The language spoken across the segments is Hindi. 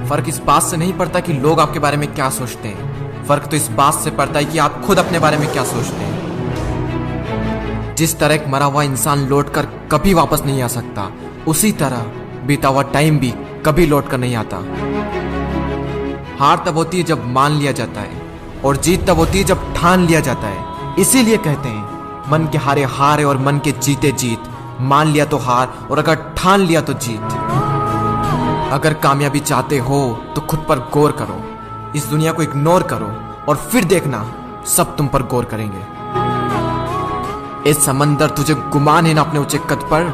फर्क इस बात से नहीं पड़ता कि लोग आपके बारे में क्या सोचते हैं, फर्क तो इस बात से पड़ता है कि आप खुद अपने बारे में क्या सोचते हैं। जिस तरह एक मरा हुआ इंसान लौटकर कभी वापस नहीं आ सकता, उसी तरह बीता हुआ टाइम भी कभी लौट कर नहीं आता। हार तब होती है जब मान लिया जाता है, और जीत तब होती है जब ठान लिया जाता है। इसीलिए कहते हैं मन के हारे हार है और मन के जीते जीत। मान लिया तो हार, और अगर ठान लिया तो जीत। अगर कामयाबी चाहते हो तो खुद पर गौर करो, इस दुनिया को इग्नोर करो, और फिर देखना सब तुम पर गौर करेंगे। इस समंदर तुझे गुमान है ना अपने ऊंचे कद पर,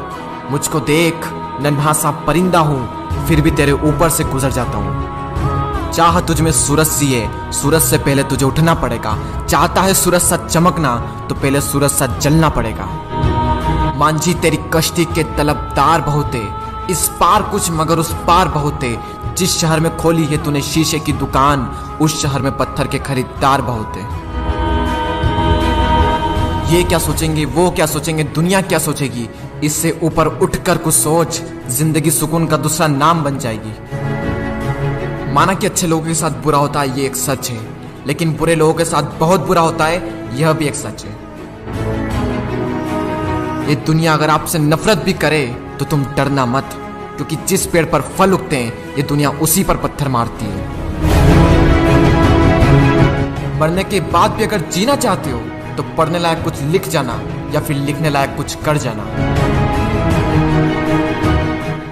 मुझको देख नन्हा सा परिंदा हूं, फिर भी तेरे ऊपर से गुजर जाता हूं। चाह तुझ में सूरज सी है, सूरज से पहले तुझे उठना पड़ेगा। चाहता है सूरज सा चमकना, तो पहले सूरज सा जलना पड़ेगा। मांझी तेरी कश्ती के तलबदार बहुत है, इस पार कुछ मगर उस पार बहुत है। जिस शहर में खोली है तूने शीशे की दुकान, उस शहर में पत्थर के खरीदार बहुत है। ये क्या सोचेंगे, वो क्या सोचेंगे, दुनिया क्या सोचेगी, इससे ऊपर उठकर कुछ सोच, जिंदगी सुकून का दूसरा नाम बन जाएगी। माना कि अच्छे लोगों के साथ बुरा होता है, ये एक सच है, लेकिन बुरे लोगों के साथ बहुत बुरा होता है, यह भी एक सच है। ये दुनिया अगर आपसे नफरत भी करे तो तुम डरना मत, क्योंकि जिस पेड़ पर फल उगते हैं ये दुनिया उसी पर पत्थर मारती है। मरने के बाद भी अगर जीना चाहते हो तो पढ़ने लायक कुछ लिख जाना, या फिर लिखने लायक कुछ कर जाना।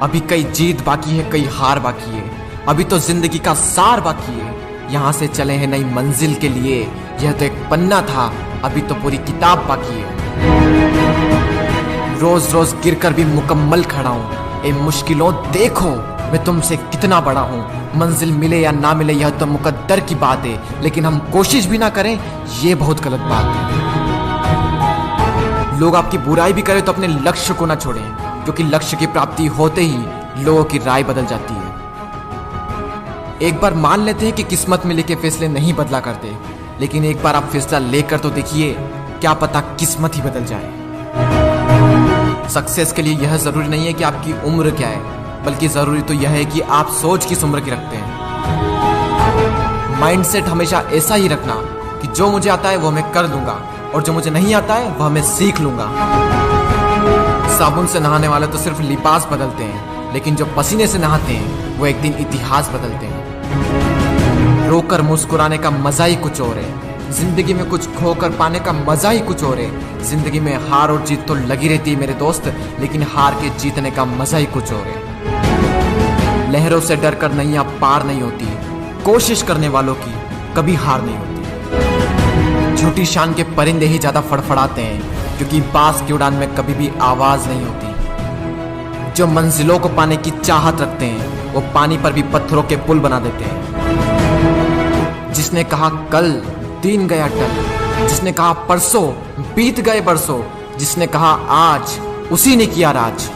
अभी कई जीत बाकी है, कई हार बाकी है, अभी तो जिंदगी का सार बाकी है। यहाँ से चले हैं नई मंजिल के लिए, यह तो एक पन्ना था, अभी तो पूरी किताब बाकी है। रोज रोज गिरकर भी मुकम्मल खड़ा हूँ, ए मुश्किलों देखो मैं तुमसे कितना बड़ा हूँ। मंजिल मिले या ना मिले यह तो मुकद्दर की बात है, लेकिन हम कोशिश भी ना करें ये बहुत गलत बात है। लोग आपकी बुराई भी करें तो अपने लक्ष्य को ना छोड़ें, क्योंकि लक्ष्य की प्राप्ति होते ही लोगों की राय बदल जाती है। एक बार मान लेते हैं कि किस्मत में लिखे फैसले नहीं बदला करते, लेकिन एक बार आप फैसला लेकर तो देखिए, क्या पता किस्मत ही बदल जाए। सक्सेस के लिए यह जरूरी नहीं है कि आपकी उम्र क्या है, बल्कि जरूरी तो यह है कि आप सोच किस उम्र की रखते हैं। माइंडसेट हमेशा ऐसा ही रखना कि जो मुझे आता है वो मैं कर दूंगा, और जो मुझे नहीं आता है वह मैं सीख लूंगा। साबुन से नहाने वाले तो सिर्फ लिबास बदलते हैं, लेकिन जो पसीने से नहाते हैं वो एक दिन इतिहास बदलते हैं। रोकर मुस्कुराने का मजा ही कुछ और है, जिंदगी में कुछ खोकर पाने का मजा ही कुछ और है। जिंदगी में हार और जीत तो लगी रहती है मेरे दोस्त, लेकिन हार के जीतने का मजा ही कुछ और है। लहरों से डरकर नैया पार नहीं होती, कोशिश करने वालों की कभी हार नहीं होती। झूठी शान के परिंदे ही ज्यादा फड़फड़ाते हैं, क्योंकि बाज की उड़ान में कभी भी आवाज नहीं होती। जो मंजिलों को पाने की चाहत रखते हैं वो पानी पर भी पत्थरों के पुल बना देते हैं। जिसने कहा कल दिन गया टल, जिसने कहा परसों बीत गए बरसों, जिसने कहा आज उसी ने किया राज।